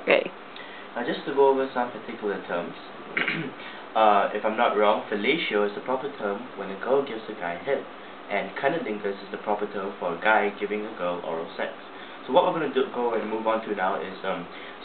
Okay. Just to go over some particular terms, if I'm not wrong, fellatio is the proper term when a girl gives a guy head, and cunnilingus is the proper term for a guy giving a girl oral sex. So what we're going to go and move on to now is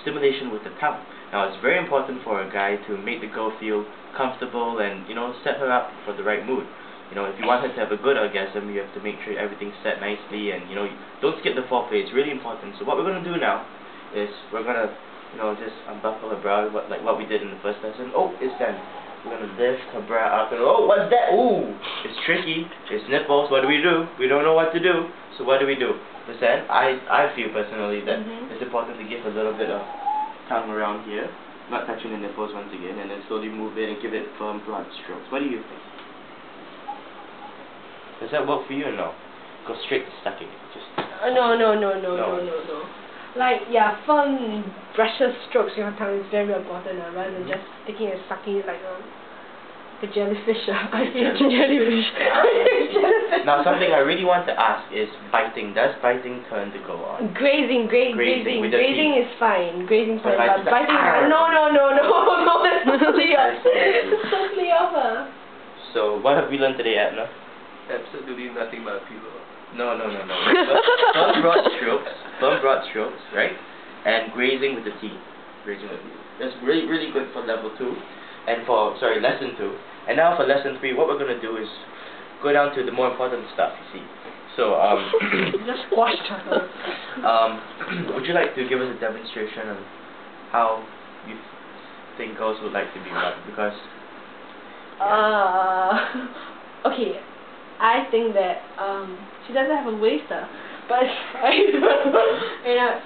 stimulation with the tongue. Now it's very important for a guy to make the girl feel comfortable and, you know, set her up for the right mood. You know, if you want her to have a good orgasm, you have to make sure everything's set nicely, and, you know, don't skip the foreplay. It's really important. So what we're going to do now is we're going to, you know, just unbuckle her bra, like what we did in the first lesson. Oh, it's done. We're going to lift her bra up and, oh, what's that? Ooh, it's tricky. It's nipples. What do? We don't know what to do. So what do? Listen, I feel personally that it's important to give a little bit of tongue around here, not touching the nipples once again, and then slowly move it and give it firm broad strokes. What do you think? Does that work for you or no? Go straight to sucking. Just No. Like, yeah, firm brushless strokes with your tongue is very important, rather than just sticking and sucking it like a jellyfish. Jellyfish. Now, something I really want to ask is biting. Does biting turn the girl on? Grazing is fine. Grazing's fine, but biting, no, that's totally off. It's totally off. So, what have we learned today, Edna? Absolutely nothing but people. No. Firm broad strokes, right? And grazing with the teeth. That's really good for level 2. And for, lesson 2. And now for lesson 3, what we're going to do is go down to the more important stuff, you see. So, just squash her. would you like to give us a demonstration on how you think girls would like to be rubbed? Because... okay. I think that she doesn't have a waist, but it's fine. You know,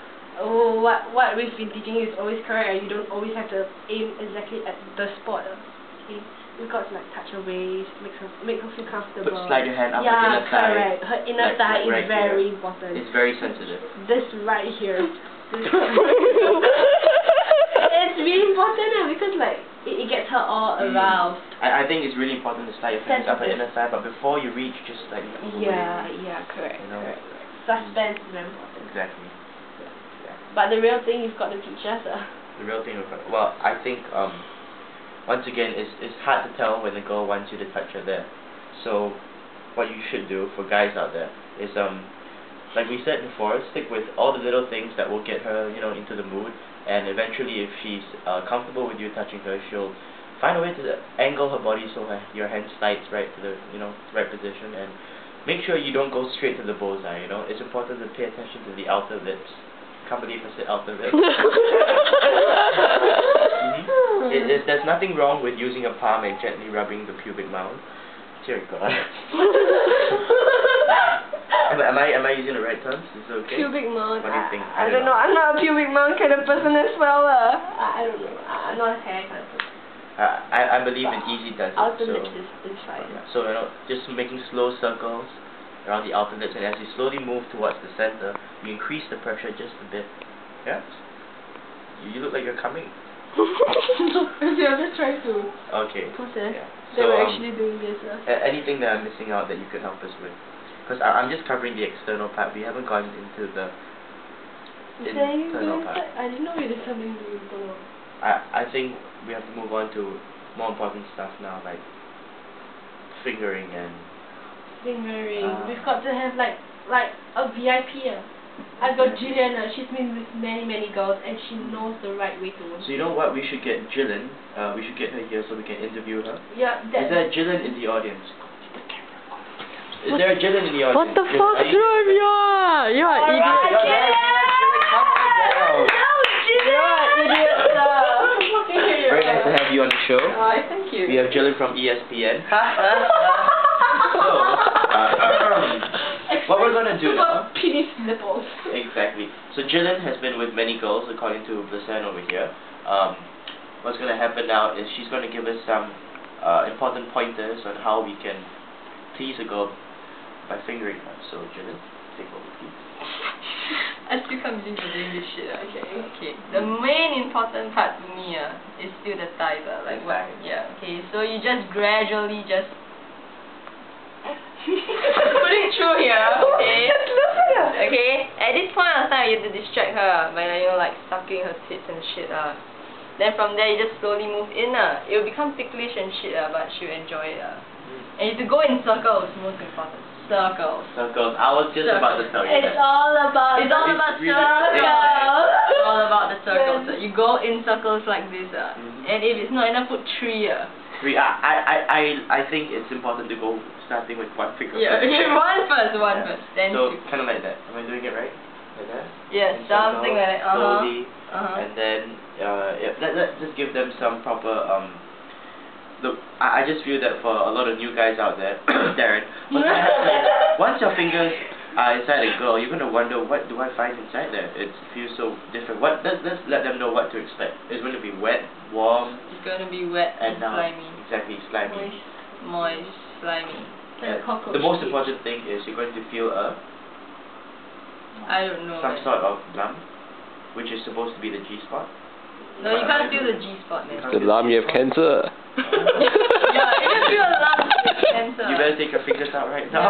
what we've been teaching is always correct, and you don't always have to aim exactly at the spot. Okay, you've got to like touch her waist, make her feel comfortable. Slide your hand up her inner thigh. Correct. Her inner thigh is very important. It's very sensitive. This right here. It's really important because like it gets her all aroused. I think it's really important to slide your fingers up her inner thigh, but before you reach, just like correct. You know? Correct. Suspense is very important. Exactly. Yeah. But the real thing you've got to teach us. The real thing, well, I think once again, it's hard to tell when the girl wants you to touch her there. So what you should do for guys out there is like we said before, stick with all the little things that will get her, you know, into the mood. And eventually, if she's comfortable with you touching her, she'll find a way to angle her body so your hand slides right to the, you know, right position. And make sure you don't go straight to the bullseye. You know, it's important to pay attention to the outer lips. Can't believe I said outer lips. There's nothing wrong with using a palm and gently rubbing the pubic mound. Dear God. Am I using the right terms? Is it okay? Pubic mound. What do you think? I don't know. I'm not a pubic mound kind of person as well. I don't know. I'm not a hair kind of person. I believe in easy does it. Outer lips is fine. So, you know, just making slow circles around the outer lips, and as you slowly move towards the center, you increase the pressure just a bit. Yeah? You look like you're coming. Yeah, I'm just trying to process that we're actually doing this. Anything that I'm missing out that you could help us with? Because I'm just covering the external part. We haven't gone into the internal part. I didn't know it is something to internal. I think we have to move on to more important stuff now, like fingering and... We've got to have like a VIP. I've got Jillian. She's been with many girls, and she knows the right way to work. So you know what? We should get Jillian. We should get her here so we can interview her. Yeah. Is there Jillian in the audience? Is there a Jillian in the audience? What the fuck's wrong with you? You're an idiot. Very nice to have you on the show. Thank you. We have Jillian from ESPN. What we're gonna do now? Penis nipples. Exactly. So Jillian has been with many girls, according to Blasen over here. What's gonna happen now is she's gonna give us some important pointers on how we can please a girl by fingering her. So Jillian, take over, please. I still can't believe you're doing this shit. Okay. The main important part to me is still the thighs. Like what? Yeah. Okay. So you just gradually just Putting through here, okay? Okay, at this point of time, you have to distract her by, you know, like sucking her tits and shit. Then from there, you just slowly move in. It will become ticklish and shit, but she'll enjoy it. And you have to go in circles, most important. Circles. Circles. I was just about to tell you It's that. all about really- circles. It's all about the circles. You go in circles like this, and if it's not enough, put 3. 3. I think it's important to go starting with one finger. Yeah, okay, one first, then so 2. kind of like that. Am I doing it right? Like that? Yeah, In something circles, like that. slowly, and then let's just give them some proper Look, I just feel that for a lot of new guys out there, Darren, once your fingers are inside a girl, you're gonna wonder, what do I find inside there? It feels so different. Let's let them know what to expect. It's going to be wet, warm. It's gonna be wet and slimy. Exactly, slimy. Moist, slimy. The most important thing is you're going to feel I don't know. some sort of lump, which is supposed to be the G-spot. No, you can't feel the G-spot, man. The lump, you have cancer. Yeah, if you feel a lump, it's cancer. You better take your fingers out right now.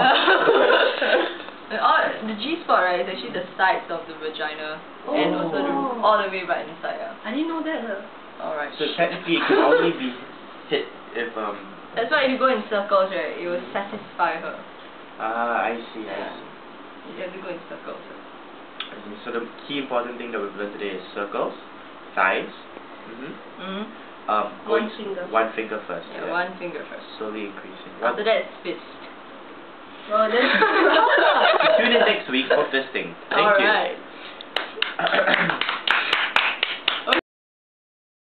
The G-spot, right, is actually the sides of the vagina, and also all the way right inside. I didn't know that. Alright. So technically it can only be hit if That's why if you go in circles, right, it will satisfy her. I see. You have to go in circles. So the key important thing that we've learned today is circles, thighs. One finger. One finger first. Yeah, one finger first. Slowly increasing. After that, it's fist. Well, then. Tune in next week for fisting. Thank you. Alright.